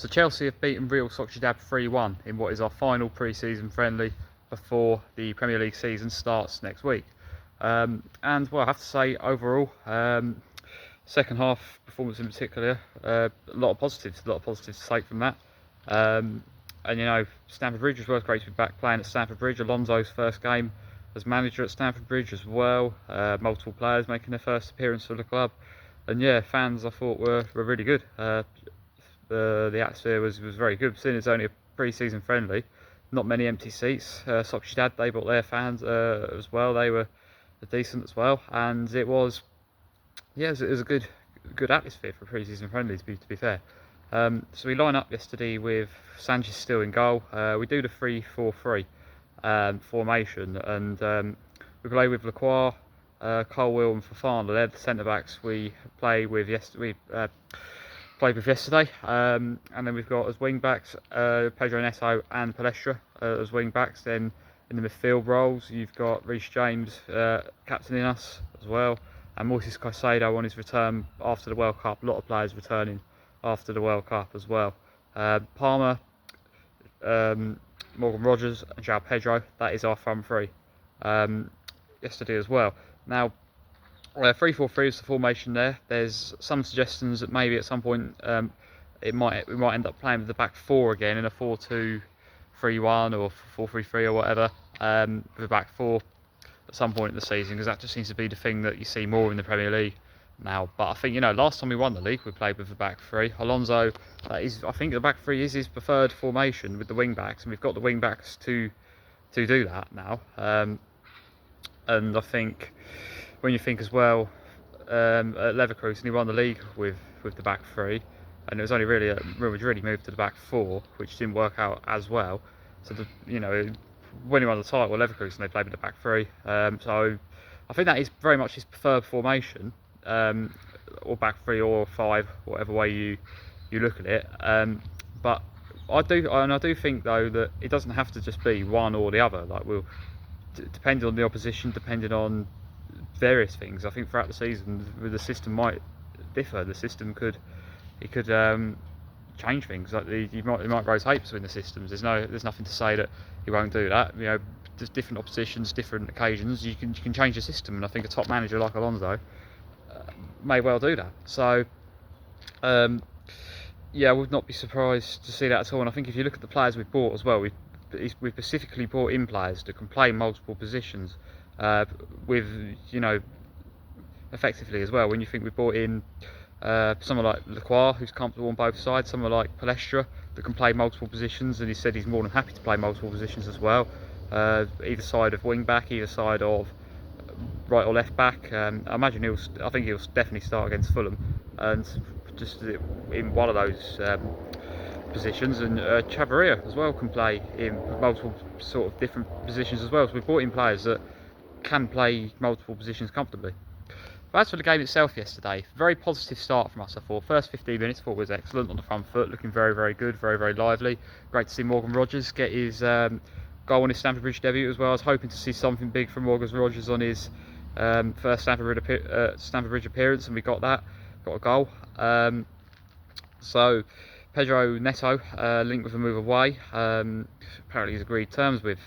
So Chelsea have beaten Real Sociedad 3-1 in what is our final pre-season friendly before the Premier League season starts next week. And well, I have to say overall, second half performance in particular, a lot of positives to take from that. And you know, Stamford Bridge as well, it's great to be back playing at Stamford Bridge. Alonso's first game as manager at Stamford Bridge as well. Multiple players making their first appearance for the club. And yeah, fans I thought were really good. The atmosphere was very good, seeing it's only a pre-season friendly. Not many empty seats. Sociedad, they brought their fans as well. They were decent as well, and it was it was a good atmosphere for a pre-season friendly to be fair. So we line up yesterday with Sanchez still in goal. We do the 3-4-3 formation, and we play with Lacroix, Colwill and Fofana. They're the centre backs we play with yesterday. Played with yesterday, and then we've got as wing backs Pedro Neto and Palestra as wing backs. Then in the midfield roles you've got Reece James captaining us as well, and Moises Caicedo on his return after the World Cup. A lot of players returning after the World Cup as well. Palmer, Morgan Rogers and João Pedro, that is our front three yesterday as well. Now 3-4-3 is the formation there. There's some suggestions that maybe at some point we might end up playing with the back four again in a 4-2-3-1 or 4-3-3 or whatever, with a back four at some point in the season, because that just seems to be the thing that you see more in the Premier League now. But I think, you know, last time we won the league we played with the back three. Alonso, I think the back three is his preferred formation with the wing backs, and we've got the wing backs to do that now. And I think when you think as well, at Leverkusen he won the league with the back three, and it was only really Real Madrid moved to the back four, which didn't work out as well. So when he won the title, Leverkusen, they played with the back three. So I think that is very much his preferred formation, or back three or five, whatever way you look at it. But I do think though that it doesn't have to just be one or the other. Like, depending on the opposition, depending on various things. I think throughout the season the system might differ. The system could change things. Like he might rotate between the systems. There's nothing to say that he won't do that. You know, there's different oppositions, different occasions. You can change the system, and I think a top manager like Alonso may well do that. So yeah, I would not be surprised to see that at all. And I think if you look at the players we've bought as well, we've specifically brought in players that can play multiple positions. With, you know, effectively as well. When you think we brought in someone like Lacroix, who's comfortable on both sides, someone like Palestra that can play multiple positions, and he said he's more than happy to play multiple positions as well, either side of wing back, either side of right or left back. I imagine I think he'll definitely start against Fulham, and just in one of those positions. And Chavarria as well can play in multiple sort of different positions as well. So we've brought in players that can play multiple positions comfortably. But as for the game itself yesterday, very positive start from us. I thought first 15 minutes was excellent on the front foot, looking very good, very lively. Great to see Morgan Rogers get his goal on his Stamford Bridge debut as well. I was hoping to see something big from Morgan Rogers on his first Stamford Bridge appearance, and we got that, got a goal. So Pedro Neto linked with a move away. Apparently he's agreed terms with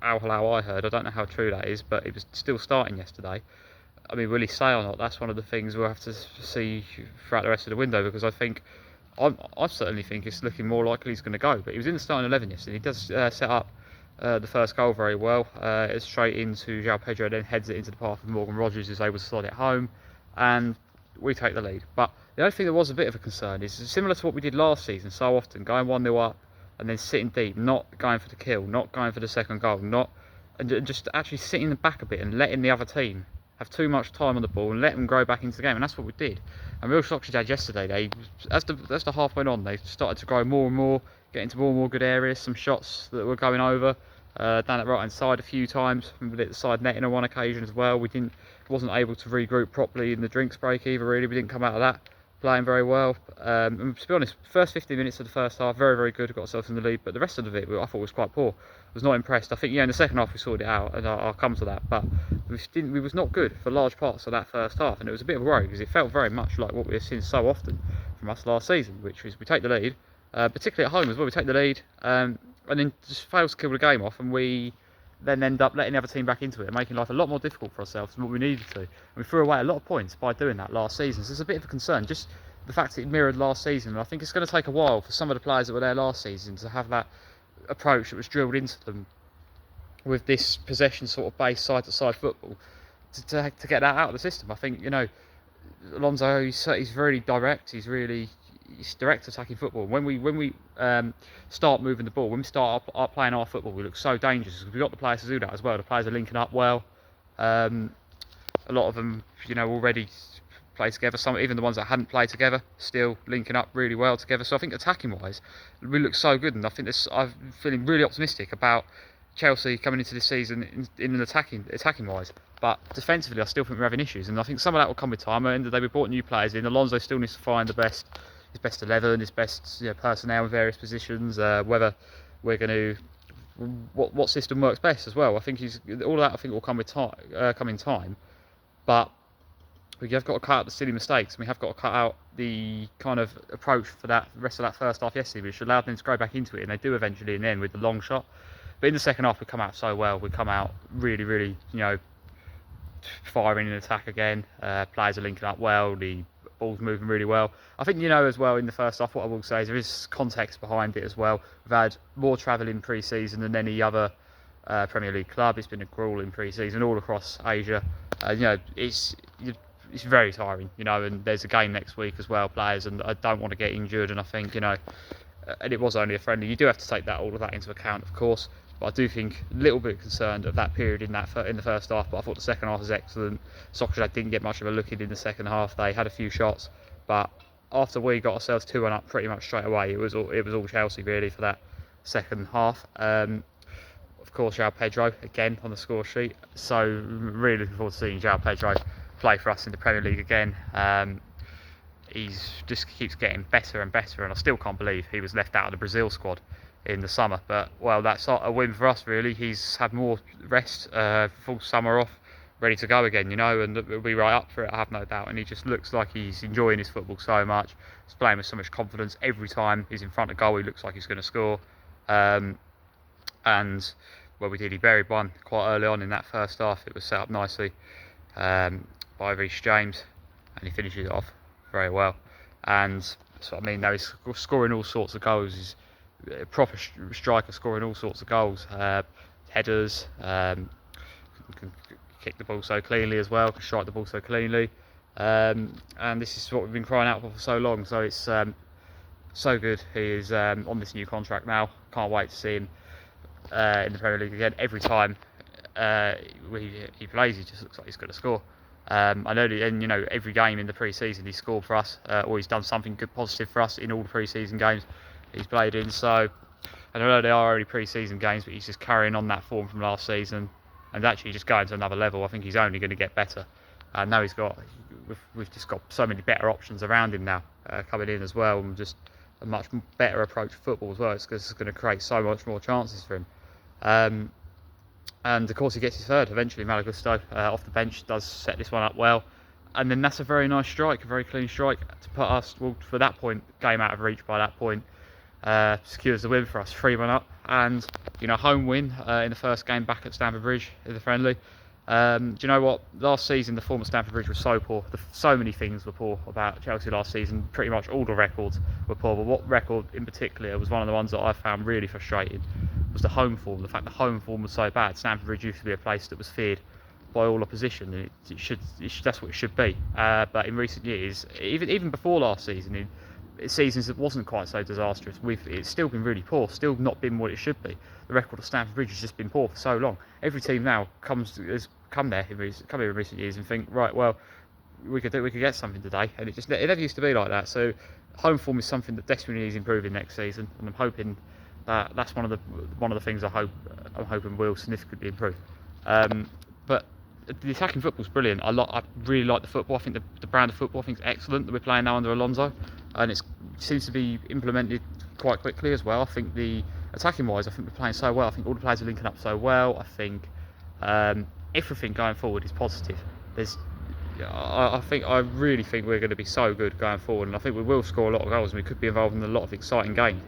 Al Hilal, I heard. I don't know how true that is, but he was still starting yesterday. I mean, will he stay or not? That's one of the things we'll have to see throughout the rest of the window, because I certainly think it's looking more likely he's going to go. But he was in the starting 11 yesterday. He does set up the first goal very well. It's straight into João Pedro, then heads it into the path of Morgan Rogers, who's able to slot it home, and we take the lead. But the only thing that was a bit of a concern is similar to what we did last season so often, going 1-0 up and then sitting deep, not going for the kill, not going for the second goal, and just actually sitting back a bit and letting the other team have too much time on the ball and let them grow back into the game. And that's what we did. And Real Sociedad yesterday, as the half went on, they started to grow more and more, get into more and more good areas. Some shots that were going over down at right hand side a few times, we lit the side netting on one occasion as well. Wasn't able to regroup properly in the drinks break either. Really, we didn't come out of that playing very well. And to be honest, first 15 minutes of the first half, very good, got ourselves in the lead, but the rest of it I thought was quite poor. I was not impressed. I think, yeah, in the second half we sorted it out, and I'll come to that, but we was not good for large parts of that first half, and it was a bit of a worry, because it felt very much like what we've seen so often from us last season, which is we take the lead, particularly at home as well. We take the lead and then just fail to kill the game off, and we then end up letting the other team back into it and making life a lot more difficult for ourselves than what we needed to. And we threw away a lot of points by doing that last season, so it's a bit of a concern. Just the fact that it mirrored last season, and I think it's going to take a while for some of the players that were there last season to have that approach that was drilled into them with this possession sort of based side-to-side football to get that out of the system. I think, you know, Alonso, he's very direct. He's direct attacking football. When we start moving the ball, when we start playing our football, we look so dangerous because we've got the players to do that as well. The players are linking up well. A lot of them, you know, already play together. Some, even the ones that hadn't played together, still linking up really well together. So I think attacking-wise, we look so good, and I think I'm feeling really optimistic about Chelsea coming into this season in an attacking-wise. But defensively, I still think we're having issues, and I think some of that will come with time. At the end of the day, we brought new players in. Alonso still needs to find his best 11, his best, you know, personnel in various positions. Whether we're going to what system works best as well. I think all of that. I think will come with come in time. But we have got to cut out the silly mistakes, and we have got to cut out the kind of approach for that rest of that first half yesterday, which allowed them to go back into it, and they do eventually in the end with the long shot. But in the second half, we come out so well. We come out really, you know, firing in attack again. Players are linking up well. The ball's moving really well. I think, you know, as well in the first half, what I will say is there is context behind it as well. We've had more travel in pre-season than any other Premier League club. It's been a grueling pre-season all across Asia. You know, it's very tiring, you know, and there's a game next week as well, players, and I don't want to get injured, and I think, you know, and it was only a friendly. You do have to take all of that into account, of course. But I do think a little bit concerned of that period in the first half. But I thought the second half was excellent. Sociedad didn't get much of a look in the second half. They had a few shots, but after we got ourselves 2-1 up pretty much straight away, it was all Chelsea really for that second half. Of course, João Pedro again on the score sheet. So really looking forward to seeing João Pedro play for us in the Premier League again. He's just keeps getting better and better, and I still can't believe he was left out of the Brazil squad in the summer. But well, that's a win for us really. He's had more rest, full summer off, ready to go again, you know, and we'll be right up for it, I have no doubt. And he just looks like he's enjoying his football so much. He's playing with so much confidence. Every time he's in front of goal, he looks like he's going to score. And well, he buried one quite early on in that first half. It was set up nicely by Reece James, and he finishes it off very well. And that's what I mean. Now he's scoring all sorts of goals. He's a proper striker, scoring all sorts of goals, headers, can kick the ball so cleanly as well, can strike the ball so cleanly, and this is what we've been crying out for so long. So it's so good. He is on this new contract now. Can't wait to see him in the Premier League again. Every time he plays, he just looks like he's going to score. I know that, and you know, every game in the pre-season he's scored for us, or he's done something good, positive for us in all the pre-season games he's played in. So I know they are only pre-season games, but he's just carrying on that form from last season and actually just going to another level. I think he's only going to get better. And now we've just got so many better options around him now coming in as well, and just a much better approach to football as well. It's going to create so much more chances for him. And of course he gets his third eventually. Malagusto off the bench does set this one up well, and then that's a very nice strike, a very clean strike to put us, well, for that point, game out of reach by that point. Secures the win for us, 3-1 up, and you know, home win in the first game back at Stamford Bridge in the friendly. Do you know what? Last season the form of Stamford Bridge was so poor. So many things were poor about Chelsea last season. Pretty much all the records were poor, but what record in particular was one of the ones that I found really frustrating was the home form. The fact the home form was so bad. Stamford Bridge used to be a place that was feared by all opposition, and that's what it should be. But in recent years, even before last season, in seasons that wasn't quite so disastrous, it's still been really poor, still not been what it should be. The record of Stamford Bridge has just been poor for so long. Every team now has come here in recent years and think, right, well, we could get something today, and it never used to be like that. So home form is something that desperately needs improving next season, and I'm hoping that's one of the things I'm hoping will significantly improve. But the attacking football's brilliant. I really like the football. I think the brand of football I think is excellent that we're playing now under Alonso, and it seems to be implemented quite quickly as well. I think the attacking wise, I think we're playing so well. I think all the players are linking up so well. I think everything going forward is positive. I really think we're going to be so good going forward, and I think we will score a lot of goals, and we could be involved in a lot of exciting games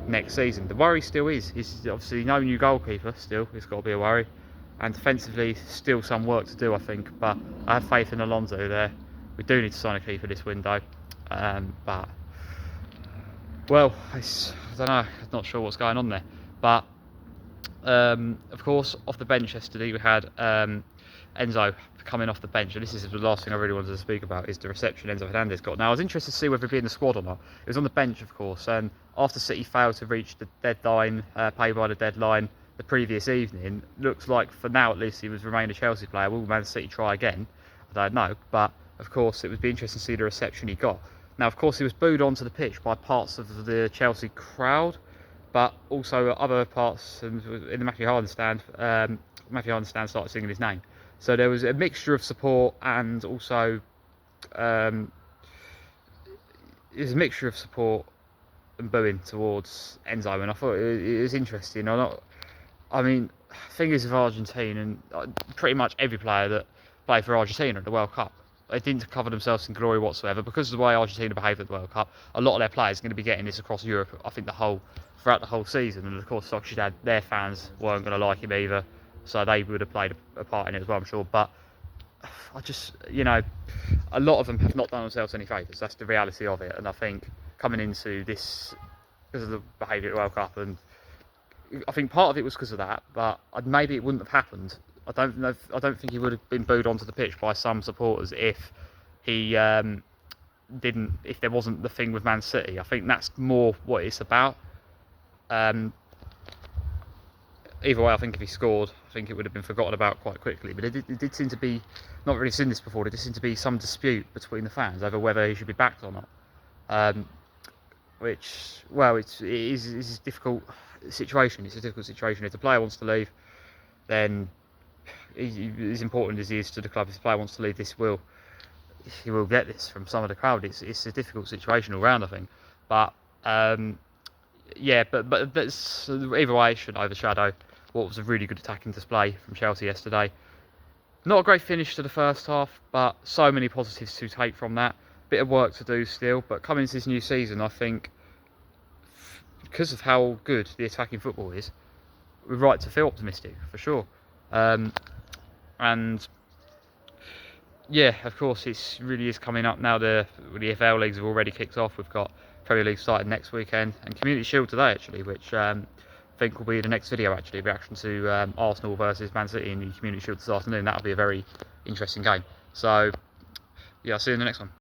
next season. The worry still is obviously no new goalkeeper. Still, it's got to be a worry, and defensively, still some work to do, I think. But I have faith in Alonso there. We do need to sign a keeper this window, but well, I don't know. I'm not sure what's going on there, but of course, off the bench yesterday we had Enzo coming off the bench, and this is the last thing I really wanted to speak about, is the reception Enzo Hernandez got. Now, I was interested to see whether he'd be in the squad or not. It was on the bench, of course, and after City failed to reach the deadline, pay by the deadline the previous evening, looks like for now at least he was remain a Chelsea player. Will Man City try again? I don't know, but of course it would be interesting to see the reception he got. Now, of course, he was booed onto the pitch by parts of the Chelsea crowd, but also other parts in the Matthew Harden stand. Matthew Harden stand started singing his name. So there was a mixture of support and also there's a mixture of support and booing towards Enzo, and I thought it was interesting. I mean, thing is with Argentina, and pretty much every player that played for Argentina at the World Cup, they didn't cover themselves in glory whatsoever because of the way Argentina behaved at the World Cup. A lot of their players are going to be getting this across Europe, I think, throughout the whole season. And of course, Sociedad, their fans weren't going to like him either, so they would have played a part in it as well, I'm sure. But I just, a lot of them have not done themselves any favours. That's the reality of it. And I think coming into this, because of the behaviour at the World Cup, and I think part of it was because of that, but maybe it wouldn't have happened. I don't think he would have been booed onto the pitch by some supporters if he if there wasn't the thing with Man City. I think that's more what it's about. Either way, I think if he scored, I think it would have been forgotten about quite quickly. But it did seem to be, not really seen this before, there did seem to be some dispute between the fans over whether he should be backed or not. Which, well, it is a difficult situation. It's a difficult situation. If the player wants to leave, then as important as he is to the club, if the player wants to leave, he will get this from some of the crowd. It's a difficult situation all round, I think. But yeah, but that's, either way, it shouldn't overshadow what was a really good attacking display from Chelsea yesterday. Not a great finish to the first half, but so many positives to take from that. Bit of work to do still, but coming into this new season, I think because of how good the attacking football is, we're right to feel optimistic for sure. And yeah, of course, it really is coming up now. The FL leagues have already kicked off. We've got Premier League started next weekend, and Community Shield today actually, which I think will be the next video actually, reaction to Arsenal versus Man City in the Community Shield this afternoon. That'll be a very interesting game. So yeah, I'll see you in the next one.